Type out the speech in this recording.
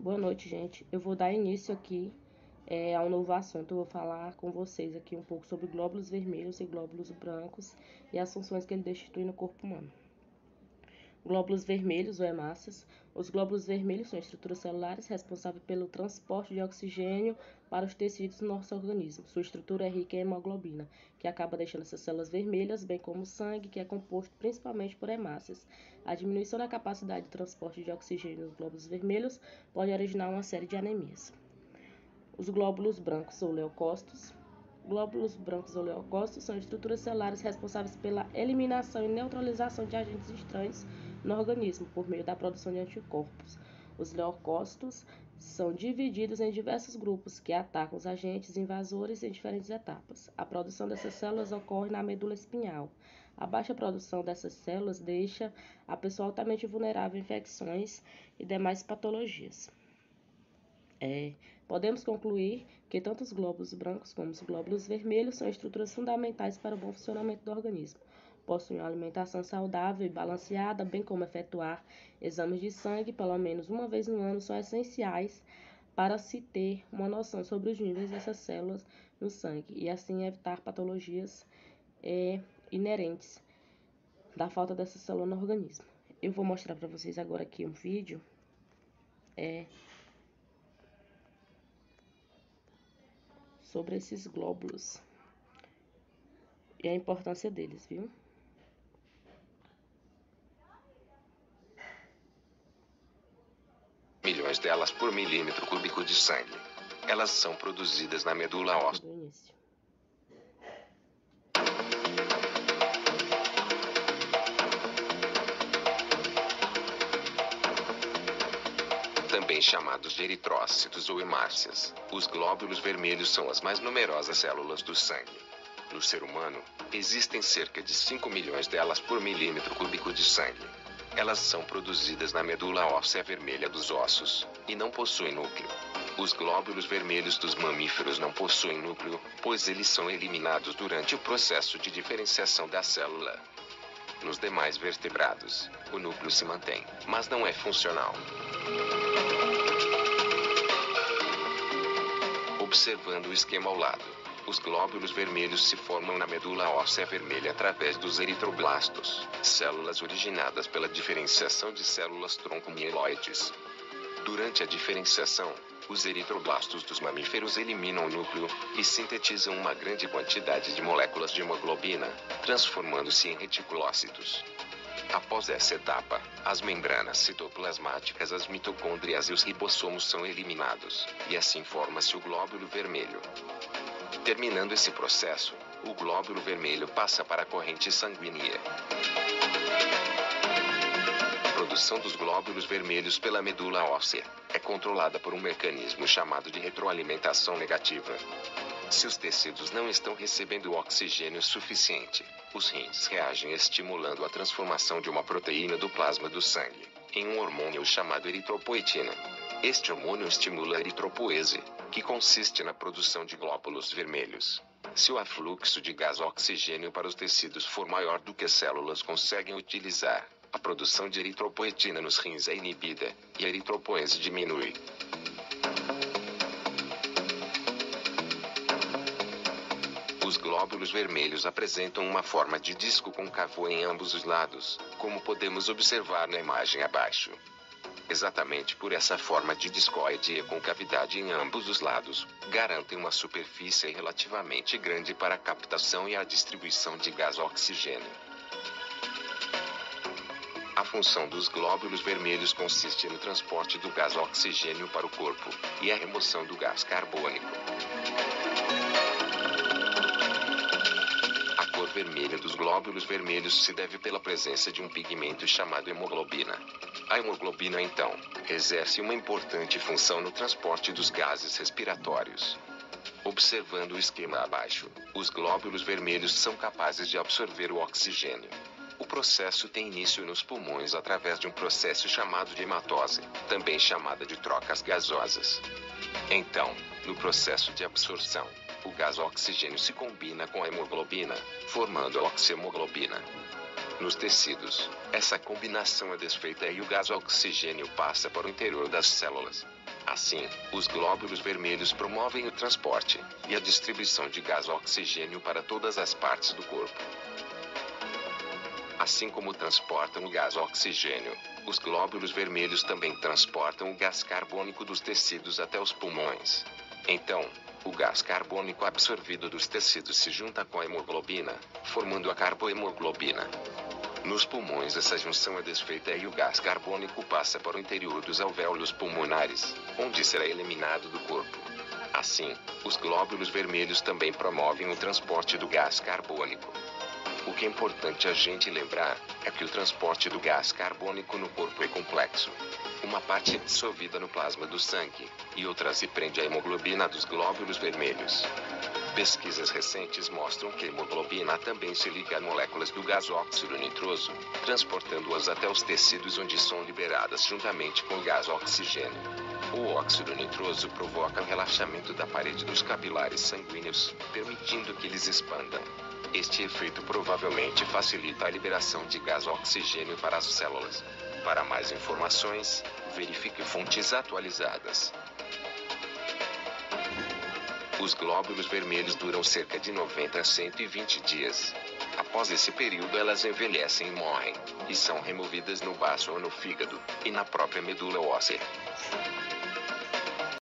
Boa noite, gente. Eu vou dar início aqui a um novo assunto. Eu vou falar com vocês aqui um pouco sobre glóbulos vermelhos e glóbulos brancos e as funções que ele destitui no corpo humano. Glóbulos vermelhos ou hemácias. Os glóbulos vermelhos são estruturas celulares responsáveis pelo transporte de oxigênio para os tecidos do nosso organismo. Sua estrutura é rica em hemoglobina, que acaba deixando essas células vermelhas, bem como o sangue, que é composto principalmente por hemácias. A diminuição da capacidade de transporte de oxigênio nos glóbulos vermelhos pode originar uma série de anemias. Os glóbulos brancos ou leucócitos. Glóbulos brancos ou leucócitos são estruturas celulares responsáveis pela eliminação e neutralização de agentes estranhos no organismo por meio da produção de anticorpos. Os leucócitos são divididos em diversos grupos que atacam os agentes invasores em diferentes etapas. A produção dessas células ocorre na medula espinhal. A baixa produção dessas células deixa a pessoa altamente vulnerável a infecções e demais patologias. Podemos concluir que tanto os glóbulos brancos como os glóbulos vermelhos são estruturas fundamentais para o bom funcionamento do organismo. Possuem uma alimentação saudável e balanceada, bem como efetuar exames de sangue pelo menos uma vez no ano, são essenciais para se ter uma noção sobre os níveis dessas células no sangue e assim evitar patologias inerentes da falta dessa célula no organismo. Eu vou mostrar para vocês agora aqui um vídeo sobre esses glóbulos e a importância deles, viu? Milhões delas por milímetro cúbico de sangue. Elas são produzidas na medula óssea. Do início. Também chamados de eritrócitos ou hemácias. Os glóbulos vermelhos são as mais numerosas células do sangue. No ser humano, existem cerca de 5 milhões delas por milímetro cúbico de sangue. Elas são produzidas na medula óssea vermelha dos ossos, e não possuem núcleo. Os glóbulos vermelhos dos mamíferos não possuem núcleo, pois eles são eliminados durante o processo de diferenciação da célula. Nos demais vertebrados, o núcleo se mantém, mas não é funcional. Observando o esquema ao lado, os glóbulos vermelhos se formam na medula óssea vermelha através dos eritroblastos, células originadas pela diferenciação de células tronco mieloides. Durante a diferenciação, os eritroblastos dos mamíferos eliminam o núcleo e sintetizam uma grande quantidade de moléculas de hemoglobina, transformando-se em reticulócitos. Após essa etapa, as membranas citoplasmáticas, as mitocôndrias e os ribossomos são eliminados, e assim forma-se o glóbulo vermelho. Terminando esse processo, o glóbulo vermelho passa para a corrente sanguínea. A produção dos glóbulos vermelhos pela medula óssea é controlada por um mecanismo chamado de retroalimentação negativa. Se os tecidos não estão recebendo oxigênio suficiente, os rins reagem estimulando a transformação de uma proteína do plasma do sangue em um hormônio chamado eritropoetina. Este hormônio estimula a eritropoese, que consiste na produção de glóbulos vermelhos. Se o afluxo de gás oxigênio para os tecidos for maior do que as células conseguem utilizar, a produção de eritropoetina nos rins é inibida, e a eritropoese diminui. Os glóbulos vermelhos apresentam uma forma de disco côncavo em ambos os lados, como podemos observar na imagem abaixo. Exatamente por essa forma de discoide e concavidade em ambos os lados, garantem uma superfície relativamente grande para a captação e a distribuição de gás oxigênio. A função dos glóbulos vermelhos consiste no transporte do gás oxigênio para o corpo, e a remoção do gás carbônico. A cor vermelha dos glóbulos vermelhos se deve pela presença de um pigmento chamado hemoglobina. A hemoglobina, então, exerce uma importante função no transporte dos gases respiratórios. Observando o esquema abaixo, os glóbulos vermelhos são capazes de absorver o oxigênio. O processo tem início nos pulmões através de um processo chamado de hematose, também chamada de trocas gasosas. Então, no processo de absorção, o gás oxigênio se combina com a hemoglobina, formando a oxihemoglobina. Nos tecidos, essa combinação é desfeita e o gás oxigênio passa para o interior das células. Assim, os glóbulos vermelhos promovem o transporte e a distribuição de gás oxigênio para todas as partes do corpo. Assim como transportam o gás oxigênio, os glóbulos vermelhos também transportam o gás carbônico dos tecidos até os pulmões. Então, o gás carbônico absorvido dos tecidos se junta com a hemoglobina, formando a carbohemoglobina. Nos pulmões essa junção é desfeita e o gás carbônico passa para o interior dos alvéolos pulmonares, onde será eliminado do corpo. Assim, os glóbulos vermelhos também promovem o transporte do gás carbônico. O que é importante a gente lembrar é que o transporte do gás carbônico no corpo é complexo. Uma parte é dissolvida no plasma do sangue, e outra se prende à hemoglobina dos glóbulos vermelhos. Pesquisas recentes mostram que a hemoglobina também se liga a moléculas do gás óxido nitroso, transportando-as até os tecidos onde são liberadas juntamente com o gás oxigênio. O óxido nitroso provoca o relaxamento da parede dos capilares sanguíneos, permitindo que eles expandam. Este efeito provavelmente facilita a liberação de gás oxigênio para as células. Para mais informações, verifique fontes atualizadas. Os glóbulos vermelhos duram cerca de 90 a 120 dias. Após esse período elas envelhecem e morrem, e são removidas no baço ou no fígado, e na própria medula óssea.